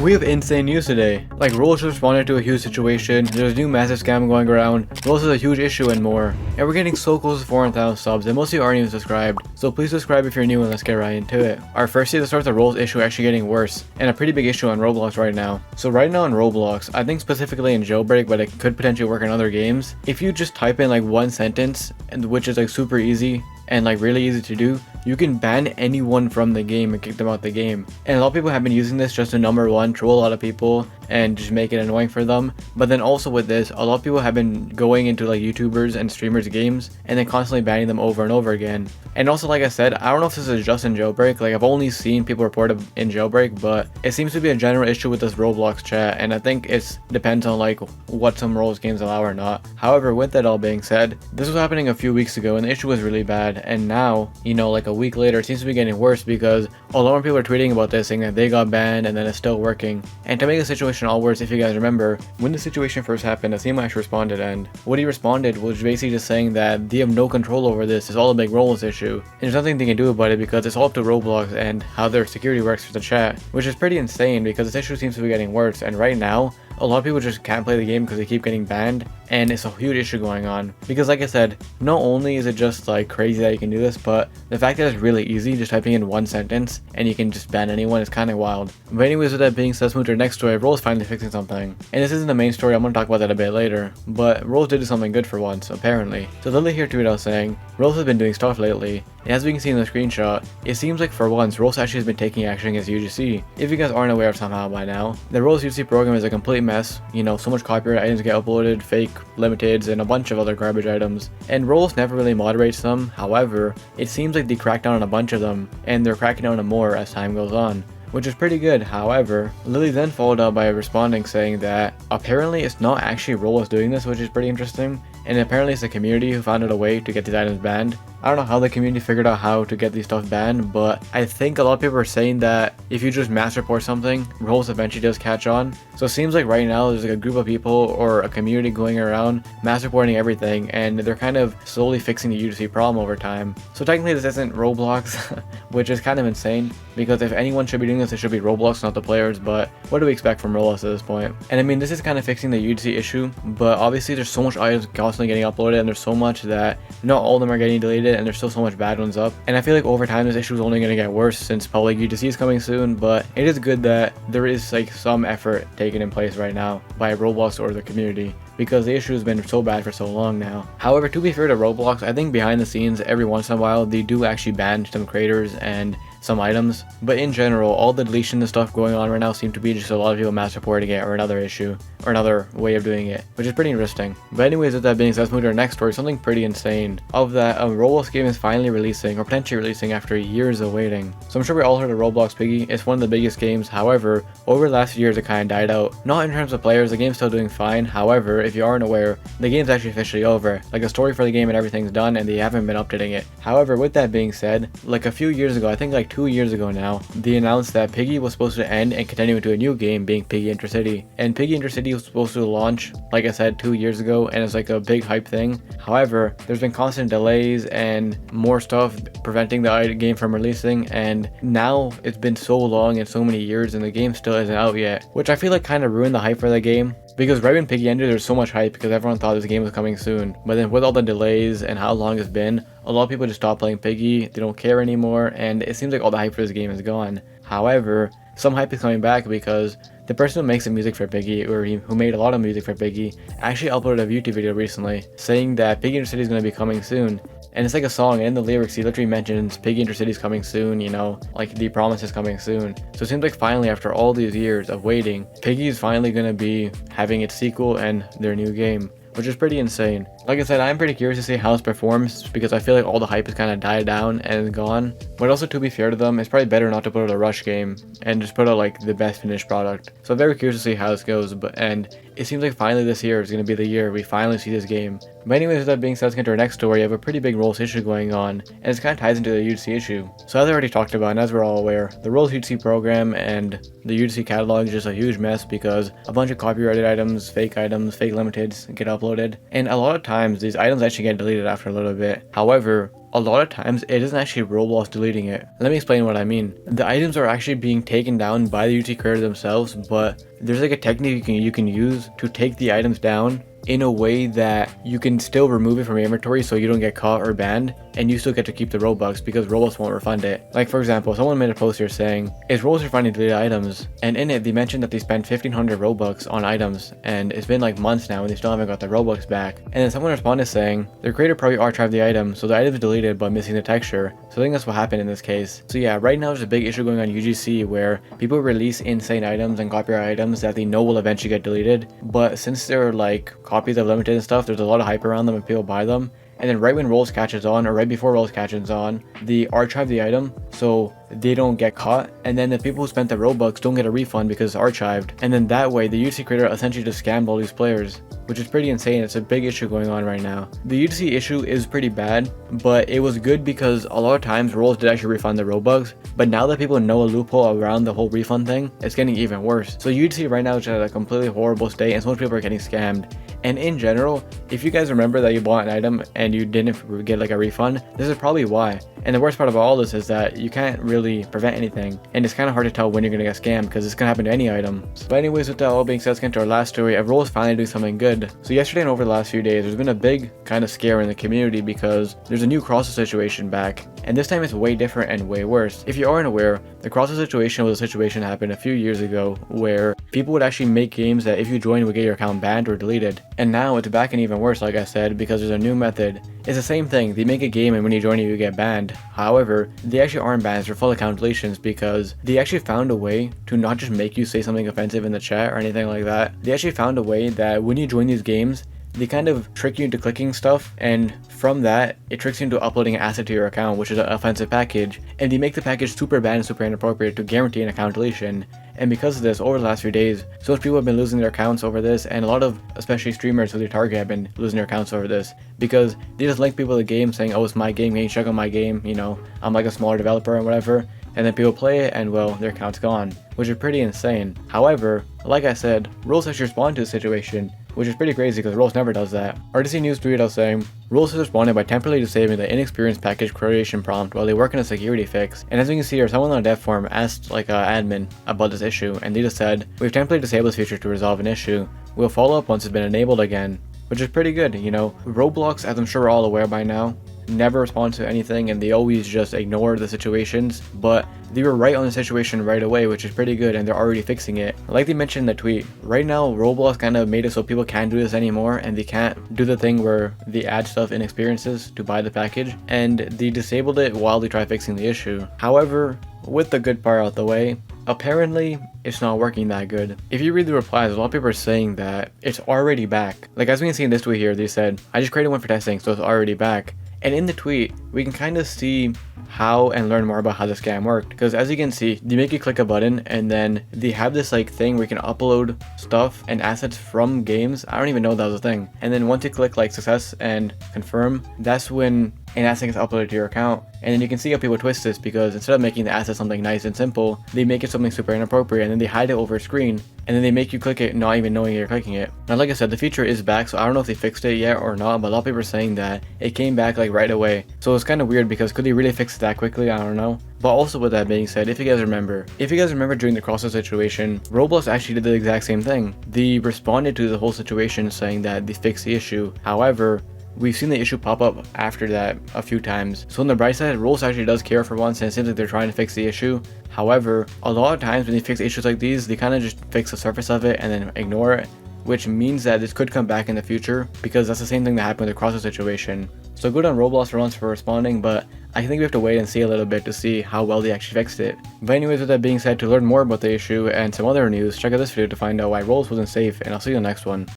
We have insane news today. Like, Roblox responded to a huge situation, there's a new massive scam going around, Roblox is a huge issue and more. And we're getting so close to 400,000 subs, and most of you aren't even subscribed, so please subscribe if you're new and let's get right into it. Our first day to start the Roblox issue actually getting worse, and a pretty big issue on Roblox right now. So right now on Roblox, I think specifically in Jailbreak, but it could potentially work in other games, if you just type in like one sentence, and which is like super easy, and like really easy to do, you can ban anyone from the game and kick them out the game. And a lot of people have been using this just to number one, troll a lot of people and just make it annoying for them. But then also with this, a lot of people have been going into like YouTubers and streamers games and then constantly banning them over and over again. And also, like I said, I don't know if this is just in Jailbreak, like I've only seen people report it in Jailbreak, but it seems to be a general issue with this Roblox chat, and I think it depends on like what some Roblox games allow or not. However, with that all being said, this was happening a few weeks ago and the issue was really bad, and now, you know, like a week later, it seems to be getting worse because a lot more people are tweeting about this, saying that they got banned and then it's still working. And to make the situation all worse, if you guys remember, when the situation first happened, Asim actually responded, and what he responded was basically just saying that they have no control over this, it's all a big Roblox issue, and there's nothing they can do about it because it's all up to Roblox and how their security works for the chat, which is pretty insane because this issue seems to be getting worse, and right now, a lot of people just can't play the game because they keep getting banned, and it's a huge issue going on. Because like I said, not only is it just like crazy that you can do this, but the fact that it's really easy, just typing in one sentence and you can just ban anyone is kind of wild. But anyways, with that being said, let's move to our next story. Roll is finally fixing something. And this isn't the main story, I'm going to talk about that a bit later. But Rolls did do something good for once, apparently. So Lily here tweeted out saying, Rolls has been doing stuff lately. And as we can see in the screenshot, it seems like for once, Rolls actually has been taking action against UGC. If you guys aren't aware of somehow by now, the Rolls UGC program is a complete mess. You know, so much copyright items get uploaded, fake limiteds, and a bunch of other garbage items. And Rolls never really moderates them, however, it seems like they crack down on a bunch of them, and they're cracking down on more as time goes on, which is pretty good. However, Lily then followed up by responding saying that apparently it's not actually Roblox doing this, which is pretty interesting, and apparently it's the community who found out a way to get these items banned. I don't know how the community figured out how to get these stuff banned, but I think a lot of people are saying that if you just mass report something, Roblox eventually does catch on. So it seems like right now there's like a group of people or a community going around mass reporting everything, and they're kind of slowly fixing the UGC problem over time. So technically this isn't Roblox, which is kind of insane, because if anyone should be doing this, it should be Roblox, not the players, but what do we expect from Roblox at this point? And I mean, this is kind of fixing the UGC issue, but obviously there's so much items constantly getting uploaded, and there's so much that not all of them are getting deleted, and there's still so much bad ones up. And I feel like over time this issue is only going to get worse since public UGC is coming soon, but it is good that there is like some effort taken in place right now by Roblox or the community, because the issue has been so bad for so long now. However, to be fair to Roblox, I think behind the scenes, every once in a while, they do actually ban some creators and some items, but in general, all the deletion and stuff going on right now seem to be just a lot of people mass reporting it, or another issue, or another way of doing it, which is pretty interesting. But anyways, with that being said, let's move to our next story, something pretty insane. Of that, a Roblox game is finally releasing, or potentially releasing after years of waiting. So I'm sure we all heard of Roblox Piggy. It's one of the biggest games. However, over the last few years it kind of died out. Not in terms of players, the game's still doing fine. However, if you aren't aware, the game's actually officially over. Like, the story for the game and everything's done, and they haven't been updating it. However, with that being said, like a few years ago, I think like 2 years ago now, they announced that Piggy was supposed to end and continue into a new game, being Piggy Intercity. And Piggy Intercity was supposed to launch, like I said, 2 years ago, and it's like a big hype thing. However, there's been constant delays and more stuff preventing the game from releasing, and now it's been so long and so many years and the game still isn't out yet, which I feel like kind of ruined the hype for the game. Because right when Piggy ended, there's so much hype because everyone thought this game was coming soon. But then with all the delays and how long it's been, a lot of people just stopped playing Piggy, they don't care anymore, and it seems like all the hype for this game is gone. However, some hype is coming back because the person who makes the music for Piggy, or who made a lot of music for Piggy, actually uploaded a YouTube video recently saying that Piggy Intercity is going to be coming soon. And it's like a song, and in the lyrics he literally mentions Piggy Intercity is coming soon, you know, like the promise is coming soon. So it seems like finally, after all these years of waiting, Piggy is finally going to be having its sequel and their new game, which is pretty insane. Like I said, I'm pretty curious to see how this performs because I feel like all the hype has kind of died down and gone. But also, to be fair to them, it's probably better not to put out a rush game and just put out like the best finished product. So I'm very curious to see how this goes, and it seems like finally this year is going to be the year we finally see this game. But anyways, with that being said, let's get to our next story. I have a pretty big Rolls issue going on, and it kind of ties into the UGC issue. So as I already talked about, and as we're all aware, the Rolls UGC program and the UGC catalog is just a huge mess because a bunch of copyrighted items, fake limiteds get uploaded, and a lot of times these items actually get deleted after a little bit. However, a lot of times it isn't actually Roblox deleting it. Let me explain what I mean. The items are actually being taken down by the UT creator themselves, but there's like a technique you can use to take the items down in a way that you can still remove it from your inventory so you don't get caught or banned, and you still get to keep the Robux because Roblox won't refund it. Like for example, someone made a post here saying, is Roblox refunding deleted items? And in it they mentioned that they spent 1500 Robux on items, and it's been like months now and they still haven't got their Robux back. And then someone responded saying, their creator probably archived the item, so the item is deleted but missing the texture. So I think that's what happened in this case. So yeah, right now there's a big issue going on UGC where people release insane items and copyright items that they know will eventually get deleted, but since they're like copies of limited and stuff, there's a lot of hype around them and people buy them. And then right when Rolls catches on, or right before Rolls catches on, they archive the item so they don't get caught, and then the people who spent the Robux don't get a refund because it's archived. And then that way the UGC creator essentially just scammed all these players, which is pretty insane. It's a big issue going on right now. The UGC issue is pretty bad, but it was good because a lot of times Rolls did actually refund the Robux, but now that people know a loophole around the whole refund thing, it's getting even worse. So UGC right now is at a completely horrible state and so many people are getting scammed. And in general, if you guys remember that you bought an item and you didn't get like a refund, this is probably why. And the worst part about all this is that you can't really prevent anything, and it's kind of hard to tell when you're gonna get scammed because it's gonna happen to any item. But anyways, with that all being said, let's get into our last story. Roll is finally doing something good. So yesterday and over the last few days, there's been a big kind of scare in the community because there's a new crossover situation back, and this time it's way different and way worse. If you aren't aware, the crossover situation was a situation that happened a few years ago where people would actually make games that if you join would get your account banned or deleted. And now it's back and even worse, like I said, because there's a new method. It's the same thing. They make a game and when you join it, you get banned. However, they actually aren't bans, they're full account deletions because they actually found a way to not just make you say something offensive in the chat or anything like that. They actually found a way that when you join these games, they kind of trick you into clicking stuff, and from that, it tricks you into uploading an asset to your account, which is an offensive package, and they make the package super bad and super inappropriate to guarantee an account deletion. And because of this, over the last few days, so much people have been losing their accounts over this, and a lot of, especially streamers who they target, have been losing their accounts over this, because they just link people to the game saying, oh, it's my game, can you check out my game, you know, I'm like a smaller developer and whatever, and then people play it and well, their account's gone, which is pretty insane. However, like I said, Rules actually responded to the situation, which is pretty crazy because Rolls never does that. RTC News tweeted out saying, Rolls has responded by temporarily disabling the inexperienced package creation prompt while they work on a security fix. And as you can see here, someone on a dev forum asked like an admin about this issue, and they just said, we've temporarily disabled this feature to resolve an issue. We'll follow up once it's been enabled again. Which is pretty good, you know. Roblox, as I'm sure we're all aware by now, never respond to anything and they always just ignore the situations, but they were right on the situation right away, which is pretty good, and they're already fixing it. Like they mentioned in the tweet, right now Roblox kind of made it so people can't do this anymore and they can't do the thing where they add stuff in experiences to buy the package, and they disabled it while they try fixing the issue. However, with the good part out the way, apparently it's not working that good. If you read the replies, a lot of people are saying that it's already back. Like as we can see in this tweet here, they said, I just created one for testing, so it's already back. And in the tweet, we can kind of see how and learn more about how the scam worked, because as you can see, they make you click a button and then they have this like thing where you can upload stuff and assets from games. I don't even know that was a thing. And then once you click like success and confirm, that's when an asset gets uploaded to your account. And then you can see how people twist this, because instead of making the asset something nice and simple, they make it something super inappropriate and then they hide it over screen, and then they make you click it not even knowing you're clicking it. Now like I said, the feature is back, so I don't know if they fixed it yet or not, but a lot of people are saying that it came back like right away. So it's kind of weird because could they really fix it that quickly? I don't know. But also with that being said, if you guys remember during the crossover situation, Roblox actually did the exact same thing. They responded to the whole situation saying that they fixed the issue. However, we've seen the issue pop up after that a few times. So on the bright side, Rolls actually does care for once, and it seems like they're trying to fix the issue. However, a lot of times when they fix issues like these, they kind of just fix the surface of it and then ignore it, which means that this could come back in the future, because that's the same thing that happened with the crossover situation. So good on Roblox for once for responding, but I think we have to wait and see a little bit to see how well they actually fixed it. But anyways, with that being said, to learn more about the issue and some other news, check out this video to find out why Rolls wasn't safe, and I'll see you in the next one.